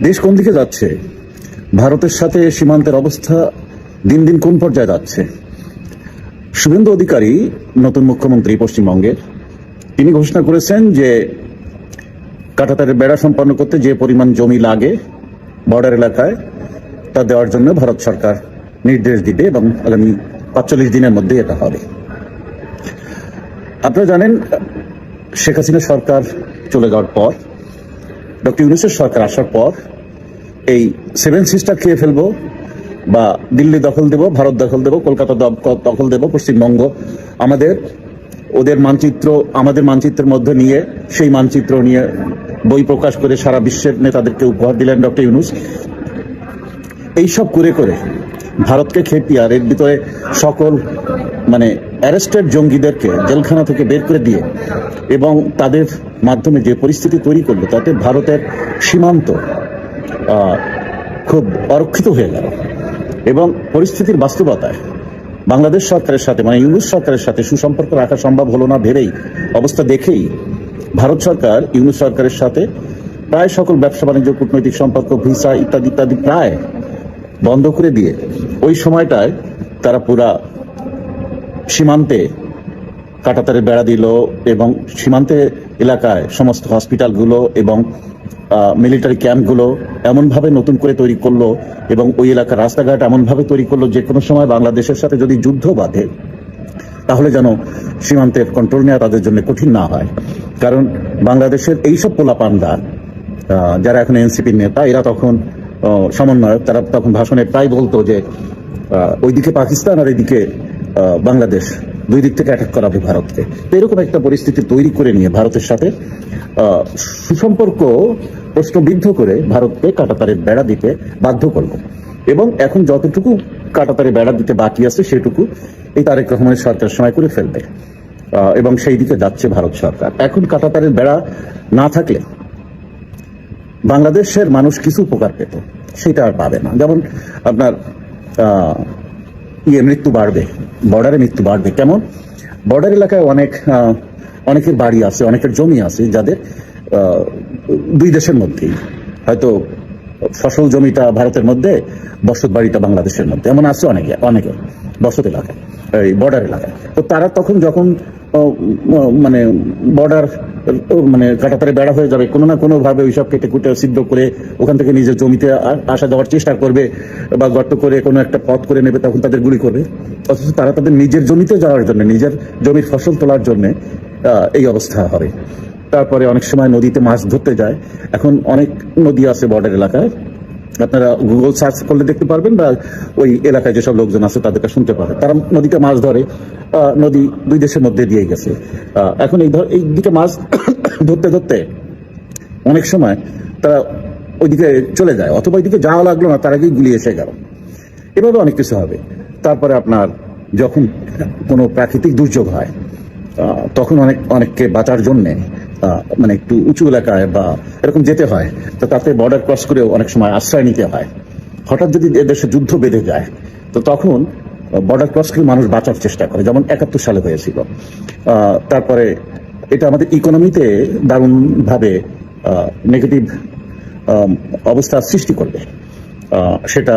দেশ কোন দিকে যাচ্ছে, ভারতের সাথে সীমান্তের অবস্থা দিন দিন কোন পর্যায়ে যাচ্ছে। শুভেন্দু অধিকারী নতুন মুখ্যমন্ত্রী পশ্চিমবঙ্গের, তিনি ঘোষণা করেছেন যে কাঁটাতারের বেড়া সম্পন্ন করতে যে পরিমাণ জমি লাগে বর্ডার এলাকায় তা দেওয়ার জন্য ভারত সরকার নির্দেশ দিবে এবং আগামী ৪৫ দিনের মধ্যে এটা হবে। আপনারা জানেন, শেখ হাসিনা সরকার চলে যাওয়ার পর, ডক্টর ইউনূসের সরকার আসার পর এই সেভেন সিস্টার খেয়ে ফেলবো, বা দিল্লি দখল দেব, ভারত দখল দেব, কলকাতা দখল দেব, পশ্চিমবঙ্গ ওদের মানচিত্র আমাদের মানচিত্রের মধ্যে নিয়ে সেই মানচিত্র নিয়ে বই প্রকাশ করে সারা বিশ্বের নেতাদেরকে উপহার দিলেন ডক্টর ইউনূস। এইসব করে করে ভারতকে খেপিয়ে আর এর ভিতরে সকল অ্যারেস্টেড জঙ্গিদেরকে জেলখানা থেকে বের করে দিয়ে এবং তাদের মাধ্যমে যে পরিস্থিতি তৈরি করলো, তাতে ভারতের সীমান্ত খুব অরক্ষিত হয়ে গেল এবং পরিস্থিতির বাস্তবতায় বাংলাদেশ সরকারের সাথে ইউনূস সরকারের সাথে সুসম্পর্ক রাখা সম্ভব হলো না ভেবেই, অবস্থা দেখেই ভারত সরকার ইউনূস সরকারের সাথে প্রায় সকল ব্যবসা বাণিজ্য, কূটনৈতিক সম্পর্ক, ভিসা ইত্যাদি ইত্যাদি প্রায় বন্ধ করে দিয়ে ওই সময়টায় তারা পুরা সীমান্তে কাঁটাতারের বেড়া দিল এবং সীমান্তে এলাকায় সমস্ত হসপিটালগুলো এবং মিলিটারি ক্যাম্পগুলো এমনভাবে নতুন করে তৈরি করলো এবং ওই এলাকার রাস্তাঘাট এমনভাবে তৈরি করলো যে কোনো সময় বাংলাদেশের সাথে যদি যুদ্ধ বাঁধে তাহলে যেন সীমান্তের কন্ট্রোল নেওয়া তাদের জন্য কঠিন না হয়। কারণ বাংলাদেশের এইসব পোলাপানরা, যারা এখন এনসিপির নেতা, এরা তখন সমন্বয়ক, তারা তখন ভাষণে প্রায় বলতো যে ওইদিকে পাকিস্তান আর এইদিকে বাংলাদেশ, দুই দিক থেকে অ্যাটাক করাবে ভারতকে। তো এরকম একটা পরিস্থিতি তৈরি করে নিয়ে ভারতের সাথে সুসম্পর্ক প্রশ্নবিদ্ধ করে ভারতকে কাঁটাতারের বেড়া দিতে বাধ্য করলো এবং এখন যতটুকু কাঁটাতারের বেড়া দিতে বাকি আছে সেটুকু এই তারেক রহমানের সরকার সময় করে ফেলবে এবং সেই দিকে যাচ্ছে ভারত সরকার। এখন কাঁটাতারের বেড়া না থাকলে বাংলাদেশের মানুষ কিছু উপকার পেত, সেটা আর পাবে না। যেমন আপনার মৃত্যু বাড়বে, বর্ডারে মৃত্যু বাড়বে। কেমন? বর্ডার এলাকায় অনেকের বাড়ি আছে, অনেকের জমি আছে, যাদের দুই দেশের মধ্যেই, হয়তো ফসল জমিটা ভারতের মধ্যে, বসত বাড়িটা বাংলাদেশের মধ্যে, এমন আছে অনেকে বসত এলাকায়, এই বর্ডার এলাকায়। তো তারা তখন যখন বর্ডার কাঁটাতারে বেড়া হয়ে যাবে, কোনো না কোনো ভাবে ওইসব কেটে কুটে সিদ্ধ করে ওখান থেকে নিজের জমিতে আসা যাওয়ার চেষ্টা করবে বা গর্ত করে কোনো একটা পথ করে নেবে, তখন তাদের গুলি করবে। অথচ তারা তাদের নিজের জমিতে যাওয়ার জন্য, নিজের জমির ফসল তোলার জন্য এই অবস্থা হবে। তারপরে অনেক সময় নদীতে মাছ ধরতে যায়। এখন অনেক নদী আছে বর্ডার এলাকায়, আপনারা গুগল সার্চ করলে দেখতে পারবেন, বা ওই এলাকায় যেসব লোকজন আছে তাদেরকে শুনতে পারবেন। তারা নদীতে মাছ ধরে, নদী দুই দেশের মধ্যে দিয়ে গেছে। এখন এই দিকে মাছ ধরতে ধরতে অনেক সময় তারা ওইদিকে চলে যায়, অথবা ওইদিকে যাওয়া লাগলো না, তার আগেই গুলি এসে গেল। এভাবে অনেক কিছু হবে। তারপরে আপনার যখন কোনো প্রাকৃতিক দুর্যোগ হয়, তখন অনেককে বাঁচার জন্যে একটু উঁচু এলাকায় বা এরকম যেতে হয়। তো তাতে বর্ডার ক্রস করেও অনেক সময় আশ্রয় নিতে হয়। হঠাৎ যদি দেশে যুদ্ধ বেঁধে যায়, তো তখন বর্ডার ক্রস করে মানুষ বাঁচার চেষ্টা করে, যেমন ৭১ সালে হয়েছিল। তারপরে এটা আমাদের ইকোনমিতে দারুণভাবে নেগেটিভ অবস্থা সৃষ্টি করবে। সেটা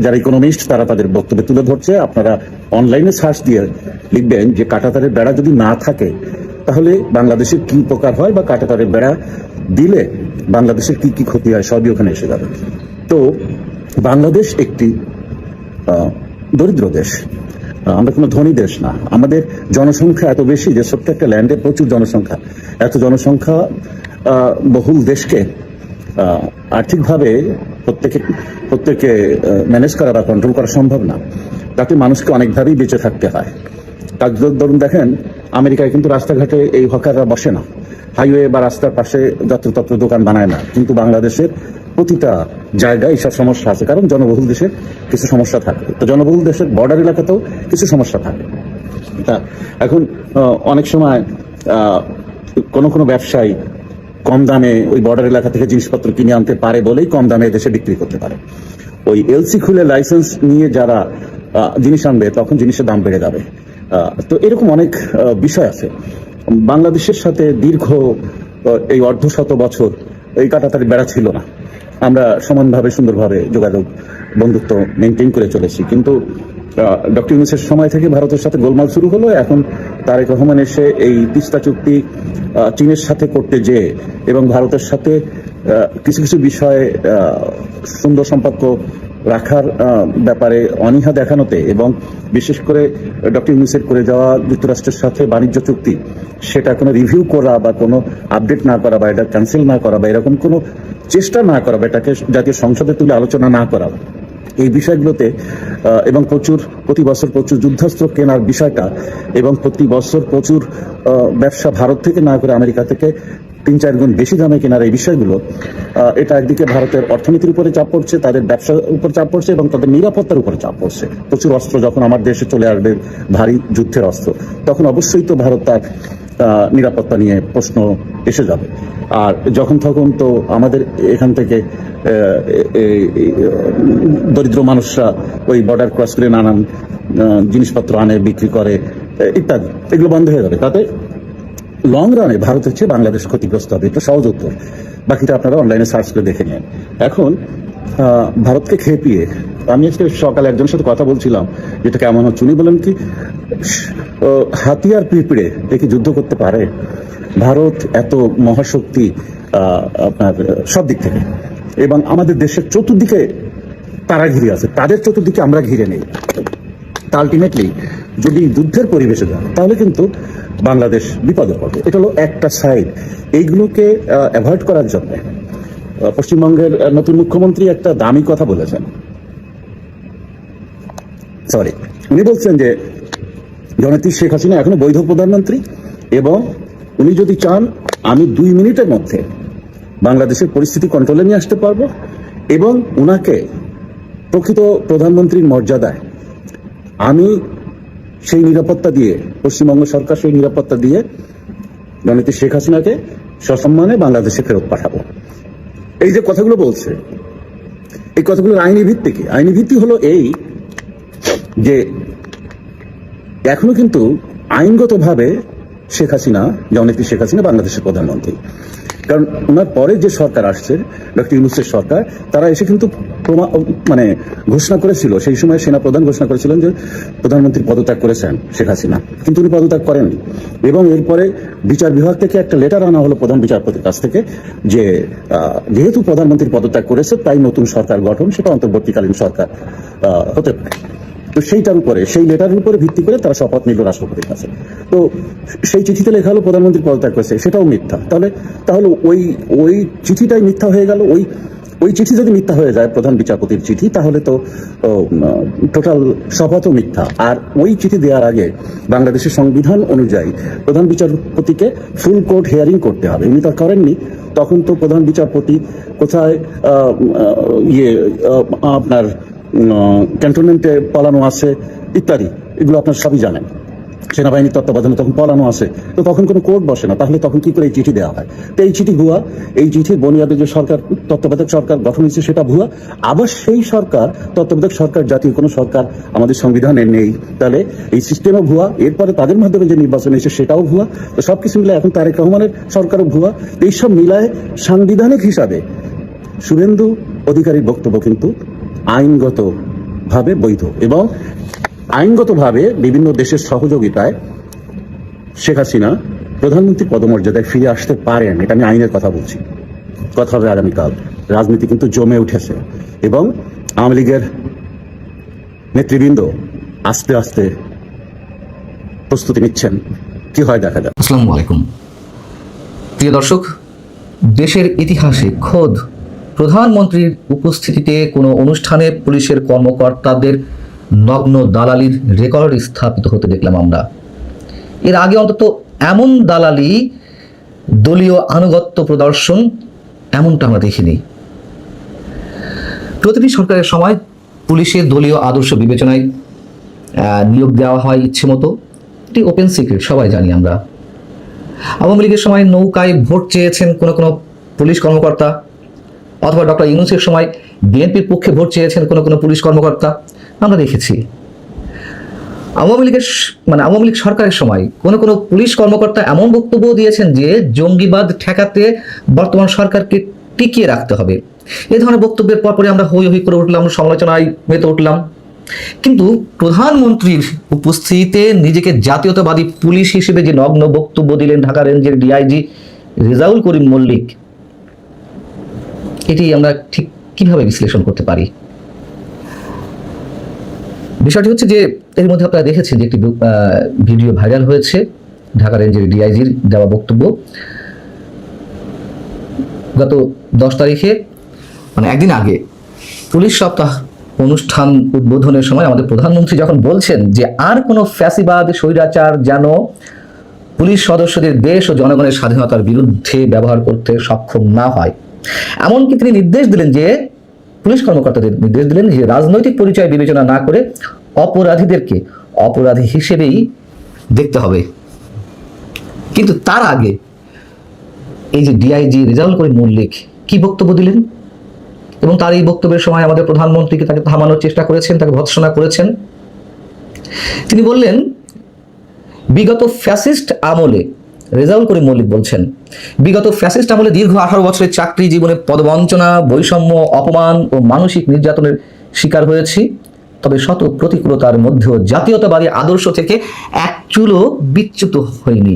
যারা ইকোনমিস্ট তারা তাদের বক্তব্যে তুলে ধরছে। আপনারা অনলাইনে সার্চ দিয়ে লিখবেন যে কাঁটাতারের বেড়া যদি না থাকে তাহলে বাংলাদেশের কি উপকার হয়, বা কাঁটাতারের বেড়া দিলে বাংলাদেশের কি কি ক্ষতি হয়, সবই ওখানে এসে যাবে। তো বাংলাদেশ একটি দরিদ্র দেশ, আমরা কোনো ধনী দেশ না। আমাদের জনসংখ্যা এত বেশি যে ছোট্ট একটা ল্যান্ডে প্রচুর জনসংখ্যা, এত জনসংখ্যা বহুল দেশকে আর্থিকভাবে প্রত্যেকে ম্যানেজ করা বা কন্ট্রোল করা সম্ভব না। তাতে মানুষকে অনেকভাবেই বেঁচে থাকতে হয়। তার ধরুন দেখেন, আমেরিকায় কিন্তু রাস্তাঘাটে এই হকাররা বসে না, হাইওয়ে বা রাস্তার পাশে যত্রতত্র দোকান বানায় না। কিন্তু বাংলাদেশের প্রতিটা জায়গায় এইসব সমস্যা আছে, কারণ জনবহুল দেশের কিছু সমস্যা থাকে। তো জনবহুল দেশের বর্ডার এলাকাতেও কিছু সমস্যা থাকে। তা এখন অনেক সময় কোনো ব্যবসায়ী কম দামে ওই বর্ডার এলাকা থেকে জিনিসপত্র কিনে আনতে পারে বলেই কম দামে দেশে বিক্রি করতে পারে। ওই এলসি খুলে লাইসেন্স নিয়ে যারা জিনিস আনবে, তখন জিনিসের দাম বেড়ে যাবে। তো এরকম অনেক বিষয় আছে। বাংলাদেশের সাথে দীর্ঘ এই অর্ধশত বছর এই কাঁটাতারের বেড়া ছিল না। আমরা সমানভাবে সুন্দরভাবে যোগাযোগ বন্ধুত্ব মেনটেন করে চলেছি। কিন্তু ডক্টর ইউনূসের সময় থেকে ভারতের সাথে গোলমাল শুরু হলো। এখন তারেক রহমান এসে এই তিস্তা চুক্তি চীনের সাথে করতে যেয়ে এবং ভারতের সাথে কিছু কিছু বিষয়ে সুন্দর সম্পর্ক রাখার ব্যাপারে অনীহা দেখানোতে এবং বিশেষ করে ডক্টর ইউনূসের করে যাওয়া যুক্তরাষ্ট্রের সাথে বাণিজ্য চুক্তি সেটা কোনো রিভিউ করা বা কোনো আপডেট না করা বা এটা ক্যান্সেল না করা বা এরকম কোনো চেষ্টা না করা বা এটাকে জাতীয় সংসদে তুলে আলোচনা না করা, এই বিষয়গুলোতে এবং প্রতি বছর প্রচুর যুদ্ধাস্ত্র কেনার বিষয়টা এবং প্রতি বছর প্রচুর ব্যবসা ভারত থেকে না করে আমেরিকা থেকে 3-4 গুণ বেশি দামে কেনার এই বিষয়গুলো, এটা একদিকে ভারতের অর্থনীতির উপরে চাপ পড়ছে, তাদের ব্যবসার উপর চাপ পড়ছে এবং তাদের নিরাপত্তার উপরে চাপ পড়ছে। প্রচুর অস্ত্র যখন আমার দেশে চলে আসবে, ভারী যুদ্ধের অস্ত্র, তখন অবশ্যই তো ভারত তার নিরাপত্তা নিয়ে প্রশ্ন এসে যাবে। আর যখন তখন তো আমাদের এখান থেকে দরিদ্র মানুষরা ওই বর্ডার ক্রস করে নানান জিনিসপত্র আনে, বিক্রি করে ইত্যাদি, এগুলো বন্ধ হয়ে যাবে। তাতে লং রানে ভারতের চেয়ে বাংলাদেশ ক্ষতিগ্রস্ত হবে। এটা সহজ উত্তর, বাকিটা আপনারা অনলাইনে সার্চ করে দেখে নেন। এখন ভারতকে খেপিয়ে আমি আজকে সকালে একজনের সাথে কথা বলছিলাম, যেটা কেমন হচ্ছে, উনি বলেন কি হাতিয়ার পিঁপড়ে একে যুদ্ধ করতে পারে? ভারত এত মহাশক্তি আপনার সব দিক থেকে, এবং আমাদের দেশের চতুর্দিকে তারা ঘিরে আছে, তাদের চতুর্দিকে আমরা ঘিরে নেই। আলটিমেটলি যদি যুদ্ধের পরিবেশে যায় তাহলে কিন্তু বাংলাদেশ বিপদে পড়বে। এটা হলো একটা সাইড। এইগুলোকে অ্যাভয়েড করার জন্য পশ্চিমবঙ্গের নতুন মুখ্যমন্ত্রী একটা দামি কথা বলেছেন। উনি বলছেন যে জননেত্রী শেখ হাসিনা এখনো বৈধ প্রধানমন্ত্রী এবং উনি যদি চান আমি 2 মিনিটের মধ্যে বাংলাদেশের পরিস্থিতি কন্ট্রোলে নিয়ে আসতে পারবো এবং উনাকে প্রকৃত প্রধানমন্ত্রীর মর্যাদায় আমি সেই নিরাপত্তা দিয়ে, পশ্চিমবঙ্গ সরকার সেই নিরাপত্তা দিয়ে জননেত্রী শেখ হাসিনাকে সসম্মানে বাংলাদেশে ফেরত পাঠাবো। এই যে কথাগুলো বলছে, এই কথাগুলোর আইনি ভিত্তি কি? আইনি ভিত্তি হলো এই যে এখনো কিন্তু আইনগতভাবে শেখ হাসিনা, জননেত্রী শেখ হাসিনা বাংলাদেশের প্রধানমন্ত্রী। কারণ ওনার পরে যে সরকার আসছে, ডক্টর ইউনূসের সরকার, তারা এসে কিন্তু ঘোষণা করেছিল, সেই সময় সেনাপ্রধান ঘোষণা করেছিলেন যে প্রধানমন্ত্রী পদত্যাগ করেছেন শেখ হাসিনা, কিন্তু উনি পদত্যাগ করেননি। এবং এরপরে বিচার বিভাগ থেকে একটা লেটার আনা হলো প্রধান বিচারপতির কাছ থেকে যে যেহেতু প্রধানমন্ত্রী পদত্যাগ করেছে তাই নতুন সরকার গঠন, সেটা অন্তর্বর্তীকালীন সরকার হতে পারে। তো সেইটার উপরে, সেই লেটারের উপরে ভিত্তি করে তারা শপথ নিল রাষ্ট্রপতির কাছে। তো সেই চিঠিতে লেখা হলো প্রধানমন্ত্রী পদত্যাগ করেছে, সেটাও মিথ্যা। তাহলে ওই চিঠিটাই মিথ্যা হয়ে গেল। ওই চিঠি যদি মিথ্যা হয়ে যায়, প্রধান বিচারপতির চিঠি, তাহলে তো টোটাল শপথও মিথ্যা। আর ওই চিঠি দেওয়ার আগে বাংলাদেশের সংবিধান অনুযায়ী প্রধান বিচারপতিকে ফুল কোর্ট হিয়ারিং করতে হবে, উনি তা করেননি। তখন তো প্রধান বিচারপতি কোথায় আপনার ক্যান্টনমেন্টে পালানো আছে ইত্যাদি, এগুলো আপনার সবই জানেন। সেনাবাহিনীর তত্ত্বাবধানে তখন পালানো আছে, তো তখন কোনো কোর্ট বসে না। তাহলে তখন কি করে এই চিঠি দেওয়া হয়? তো এই চিঠি ভুয়া। এই চিঠির বুনিয়াদে যে সরকার, তত্ত্বাবধায়ক সরকার গঠন হয়েছে সেটা ভুয়া। আবার সেই সরকার, তত্ত্বাবধায়ক সরকার, জাতীয় কোনো সরকার আমাদের সংবিধানে নেই, তাহলে এই সিস্টেমও ভুয়া। এরপরে তাদের মাধ্যমে যে নির্বাচন হয়েছে সেটাও ভুয়া। তো সবকিছু মিলে এখন তারেক রহমানের সরকারও ভুয়া। এইসব মিলায় সাংবিধানিক হিসাবে শুভেন্দু অধিকারীর বক্তব্য কিন্তু আইনগতভাবে বৈধ এবং আইনগতভাবে বিভিন্ন দেশের সহযোগিতায় শেখ হাসিনা প্রধানমন্ত্রীর পদমর্যাদায় ফিরে আসতে পারেন। এটা আমি আইনের কথা বলছি, কথা হবে আগামীকাল। রাজনীতি কিন্তু জমে উঠেছে এবং আওয়ামী লীগের নেতৃবৃন্দ আস্তে আস্তে প্রস্তুতি নিচ্ছেন। কি হয় দেখা যাক। আসসালামু আলাইকুম প্রিয় দর্শক, দেশের ইতিহাসে খোদ প্রধানমন্ত্রীর উপস্থিতিতে কোনো অনুষ্ঠানে পুলিশের কর্মকর্তাদের নগ্ন দালালির রেকর্ড স্থাপিত হতে দেখলাম আমরা। এর আগে অন্তত এমন দালালি, দলীয় আনুগত্য প্রদর্শন এমনটা আমরা দেখিনি। প্রতিটি সরকারের সময় পুলিশের দলীয় আদর্শ বিবেচনায় নিয়োগ দেওয়া হয় ইচ্ছে মতো। এটি ওপেন সিক্রেট, সবাই জানি আমরা। আওয়ামী লীগের সময় নৌকায় ভোট চেয়েছেন কোনো কোনো পুলিশ কর্মকর্তা, অথবা ডক্টর ইউনূসের সময় বিএনপির পক্ষে ভোট চেয়েছেন কোনো কোনো পুলিশ কর্মকর্তা, আমরা দেখেছি। আওয়ামী লীগ সরকারের সময় কোনো কোনো পুলিশ কর্মকর্তা এমন বক্তব্য দিয়েছেন যে জঙ্গিবাদ ঠেকাতে বর্তমান সরকারকে টিকিয়ে রাখতে হবে, এই ধরনের বক্তব্যের পরপরই আমরা হই হই করে উঠলাম, সমালোচনায় মেতে উঠলাম। কিন্তু প্রধানমন্ত্রীর উপস্থিতিতে নিজেকে জাতীয়তাবাদী পুলিশ হিসেবে যে নগ্ন বক্তব্য দিলেন ঢাকা রেঞ্জের ডিআইজি রেজাউল করিম মল্লিক, এটি আমরা ঠিক কিভাবে বিশ্লেষণ করতে পারি? বিষয়টি হচ্ছে যে এর মধ্যে আপনারা দেখেছেন যে একটি ভিডিও ভাইরাল হয়েছে ঢাকা রেঞ্জের ডিআইজির দেওয়া বক্তব্য। গত 10 তারিখে মানে একদিন আগে পুলিশ সপ্তাহ অনুষ্ঠান উদ্বোধনের সময় আমাদের প্রধানমন্ত্রী যখন বলছেন যে আর কোনো ফ্যাসিবাদ স্বৈরাচার যেন পুলিশ সদস্যদের দেশ ও জনগণের স্বাধীনতার বিরুদ্ধে ব্যবহার করতে সক্ষম না হয়, এমনকি তিনি নির্দেশ দিলেন যে পুলিশ কর্মকর্তাদের নির্দেশ দিলেন যে রাজনৈতিক পরিচয় বিবেচনা না করে অপরাধীদেরকে অপরাধী হিসেবেই দেখতে হবে। কিন্তু তার আগে এই যে ডিআইজি রেজাউল করিম মল্লিক কি বক্তব্য দিলেন, এবং তার এই বক্তব্যের সময় আমাদের প্রধানমন্ত্রীকে তাকে থামানোর চেষ্টা করেছেন, তাকে ভৎসনা করেছেন। তিনি বললেন বিগত ফ্যাসিস্ট আমলে, রেজাউল করিম মল্লিক বলছেন, বিগত ফ্যাসিস্ট আমলে দীর্ঘ 18 বছরের চাকরি জীবনে পদবঞ্চনা, বৈষম্য, অপমান ও মানসিক নির্যাতনের শিকার হয়েছি। তবে শত প্রতিকূলতার মধ্যেও জাতীয়তাবাদী আদর্শ থেকে এক চুলও বিচ্যুত হয়নি।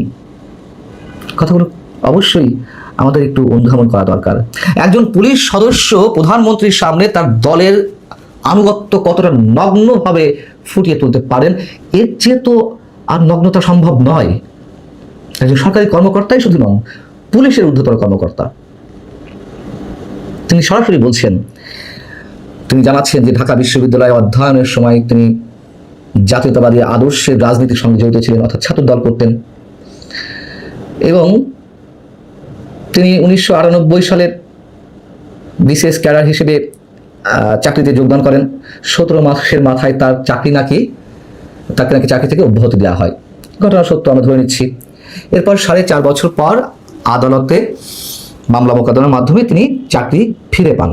কথাগুলো অবশ্যই আমাদের একটু অনুধাবন করা দরকার। একজন পুলিশ সদস্য প্রধানমন্ত্রীর সামনে তার দলের আনুগত্য কতটা নগ্নভাবে ফুটিয়ে তুলতে পারেন, এর চেয়ে তো আর নগ্নতা সম্ভব নয়। একজন সরকারি কর্মকর্তাই শুধু নন, পুলিশের ঊর্ধ্বতর কর্মকর্তা। তিনি সরাসরি বলছেন, তিনি জানাচ্ছেন যে ঢাকা বিশ্ববিদ্যালয়ে অধ্যয়নের সময় তিনি জাতীয়তাবাদী আদর্শের রাজনীতির সঙ্গে জড়িত ছিলেন, অর্থাৎ ছাত্র দল করতেন, এবং তিনি 1998 সালের বিসিএস ক্যাডার হিসেবে চাকরিতে যোগদান করেন। 17 মাসের মাথায় তার তাকে নাকি চাকরি থেকে অব্যাহতি দেওয়া হয়। ঘটনা সত্য আমরা ধরে নিচ্ছি। এরপর 4.5 বছর পর আদালতে মামলা মোকদ্দমার মাধ্যমে তিনি চাকরি ফিরে পান।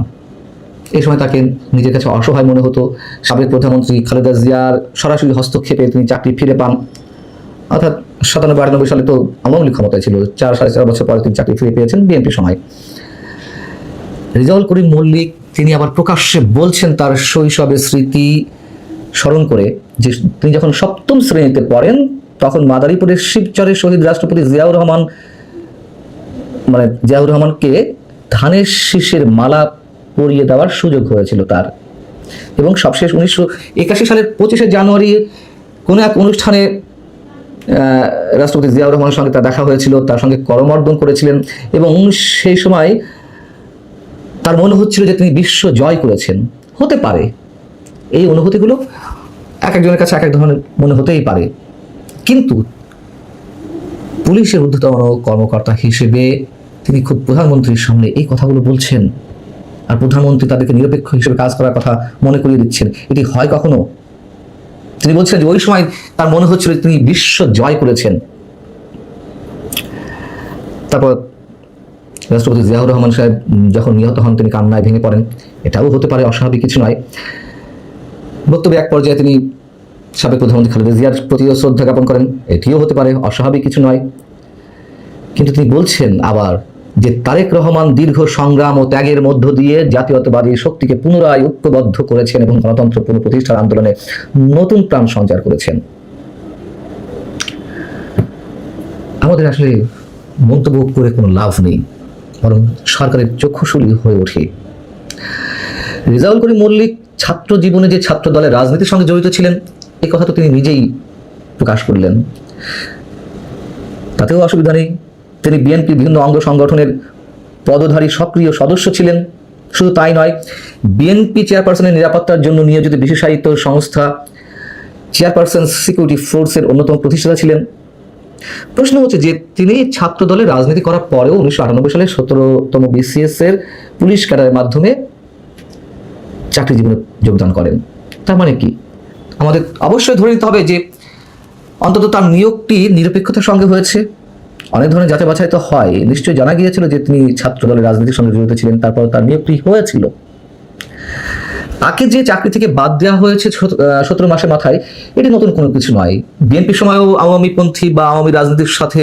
এই সময় তাকে নিজের কাছে অসহায় মনে হতো। সাবেক প্রধানমন্ত্রী খালেদা জিয়ার সরাসরি হস্তক্ষেপে তিনি চাকরি ফিরে পান। অর্থাৎ 97-98 সালে তো আওয়ামী লীগ ক্ষমতায় ছিল, 4-4.5 বছর পরে তিনি চাকরি ফিরে পেয়েছেন বিএনপির সময়। রেজাউল করিম মল্লিক তিনি আবার প্রকাশ্যে বলছেন তার শৈশবের স্মৃতি স্মরণ করে যে তিনি যখন 7ম শ্রেণীতে পড়েন তখন মাদারীপুরের শিবচরের শহীদ রাষ্ট্রপতি জিয়াউর রহমানকে ধানের শীষের মালা পরিয়ে দেওয়ার সুযোগ হয়েছিল তার। এবং সবশেষ 1981 সালের 25শে জানুয়ারি কোনো এক অনুষ্ঠানে রাষ্ট্রপতি জিয়াউর রহমানের সঙ্গে তার দেখা হয়েছিল, তার সঙ্গে করমর্দন করেছিলেন, এবং সেই সময় তার মনে হচ্ছিল যে তিনি বিশ্ব জয় করেছেন। হতে পারে, এই অনুভূতিগুলো এক একজনের কাছে এক এক ধরনের মনে হতেই পারে, কিন্তু পুলিশের ঊর্ধ্বতন কর্মকর্তা হিসেবে তিনি খুব প্রধানমন্ত্রীর সামনে এই কথাগুলো বলছেন, আর প্রধানমন্ত্রী তাদেরকে নিরপেক্ষ হিসেবে কাজ করার কথা মনে করিয়ে দিচ্ছেন। এটি হয় কখনো? তিনি বলছেন যে ওই সময় তার মনে হচ্ছিল তিনি বিশ্ব জয় করেছেন। তারপর রাষ্ট্রপতি জিয়াউর রহমান সাহেব যখন নিহত হন তিনি কান্নায় ভেঙে পড়েন। এটাও হতে পারে, অস্বাভাবিক কিছু নয়। বক্তব্যে এক পর্যায়ে তিনি সাবেক প্রধানমন্ত্রী খালেদা জিয়ার প্রতিও শ্রদ্ধা জ্ঞাপন করেন। এটিও হতে পারে, অস্বাভাবিক কিছু নয়। কিন্তু তিনি বলছেন আবার যে তারেক রহমান দীর্ঘ সংগ্রাম ও ত্যাগের মধ্য দিয়ে জাতীয়তাবাদী শক্তিকে পুনরায় ঐক্যবদ্ধ করেছেন এবং গণতন্ত্র পুনঃপ্রতিষ্ঠার আন্দোলনে নতুন প্রাণ সঞ্চার করেছেন। আমাদের আসলে মন্তব্য করে কোনো লাভ নেই, বরং সরকারের চক্ষুশূলী হয়ে ওঠে। রেজাউল করিম মল্লিক ছাত্র জীবনে যে ছাত্র দলের রাজনীতির সঙ্গে জড়িত ছিলেন এই কথা তো তিনি নিজেই প্রকাশ করলেন, তাতেও অসুবিধা নেই। তিনি বিএনপির বিভিন্ন অঙ্গ সংগঠনের পদধারী সক্রিয় সদস্য ছিলেন। শুধু তাই নয়, বিএনপি চেয়ারপারসনের নিরাপত্তার জন্য নিয়োজিত বিশেষায়িত সংস্থা চেয়ারপারসন সিকিউরিটি ফোর্সের অন্যতম প্রতিষ্ঠাতা ছিলেন। প্রশ্ন হচ্ছে যে তিনি ছাত্র দলে রাজনীতি করার পরেও 1998 সালে 17তম বিসিএস এর পুলিশ ক্যাডারের মাধ্যমে চাকরি জীবনে যোগদান করেন। তার মানে কি? আমাদের অবশ্যই ধরে নিতে হবে যে অন্তত তার নিয়োগটি নিরপেক্ষতার সঙ্গে হয়েছে। অনেক ধরনের যাচাই বাছাই তো হয়, নিশ্চয়ই জানা গিয়েছিল যে তিনি ছাত্র দলের রাজনীতির সঙ্গে জড়িত ছিলেন, তারপর তার নিয়োগটি হয়েছিল। তাকে যে চাকরি থেকে বাদ দেওয়া হয়েছে 17 মাসের মাথায়, এটি নতুন কোনো কিছু নয়। বিএনপির সময়ও আওয়ামীপন্থী বা আওয়ামী রাজনীতির সাথে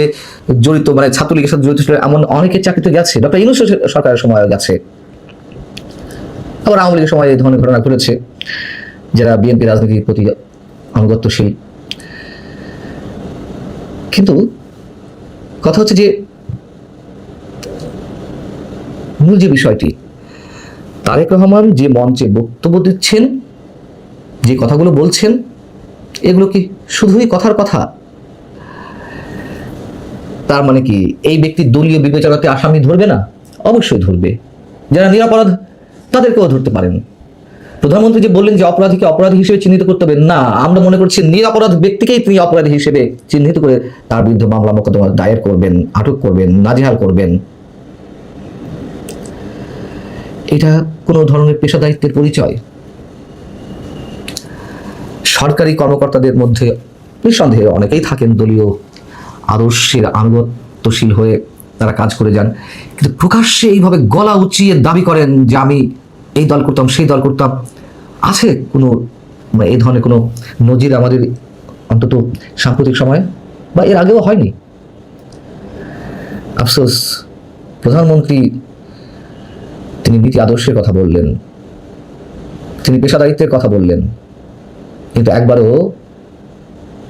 জড়িত, মানে ছাত্রলীগের সাথে জড়িত ছিল এমন অনেকের চাকরিতে গেছে। ডক্টর ইউনূস সরকারের সময়ও গেছে। আবার আওয়ামী লীগের সময় এই ধরনের ঘটনা ঘটেছে, যারা বিএনপি রাজনীতির প্রতি আনুগত্যশীল। কিন্তু কথা হচ্ছে যে মূল যে বিষয়টি, তারেক রহমান যে মঞ্চে বক্তব্য দিচ্ছেন, যে কথাগুলো বলছেন, এগুলো কি শুধুই কথার কথা? তার মানে কি এই ব্যক্তি দলীয় বিবেচনাতে আসামি ধরবে না? অবশ্যই ধরবে। যারা নিরপরাধ তাদেরকেও ধরতে পারেন। প্রধানমন্ত্রী যে বললেন যে অপরাধীকে অপরাধী হিসেবে চিহ্নিত করতে হবে, না, আমরা মনে করছি নিরপরাধ ব্যক্তিকেই তিনি অপরাধী হিসেবে চিহ্নিত করে তার বিরুদ্ধে মামলা মোকদ্দমা দায়ের করবেন, আটক করবেন, নাজেহাল করবেন। এটা কোনো ধরনের পেশাদারিত্বের পরিচয়? সরকারি কর্মকর্তাদের মধ্যে নিঃসন্দেহে অনেকেই থাকেন দলীয় আদর্শের আনুগত্যশীল হয়ে তারা কাজ করে যান, কিন্তু প্রকাশ্যে এইভাবে গলা উঁচিয়ে দাবি করেন যে আমি এই দল করতাম, সেই দল করতাম। আছে কোনো এই ধরনের কোনো নজির আমাদের অন্তত সাম্প্রতিক সময়ে, বা এর আগেও হয়নি? আফসোস, প্রধানমন্ত্রী তিনি নীতি আদর্শের কথা বললেন, তিনি পেশাদারিত্বের কথা বললেন, কিন্তু একবারও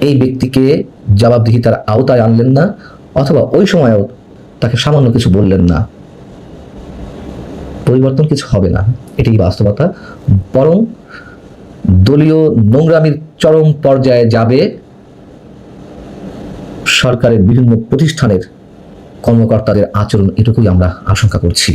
এই ব্যক্তিকে জবাবদিহিতার আওতায় আনলেন না, অথবা ওই সময়ও তাকে সামান্য কিছু বললেন না। পরিবর্তন কিছু হবে না, এটাই বাস্তবতা। বরং দলীয় নোংরামির চরম পর্যায়ে যাবে সরকারের বিভিন্ন প্রতিষ্ঠানের কর্মকর্তাদের আচরণ, এটুকুই আমরা আশঙ্কা করছি।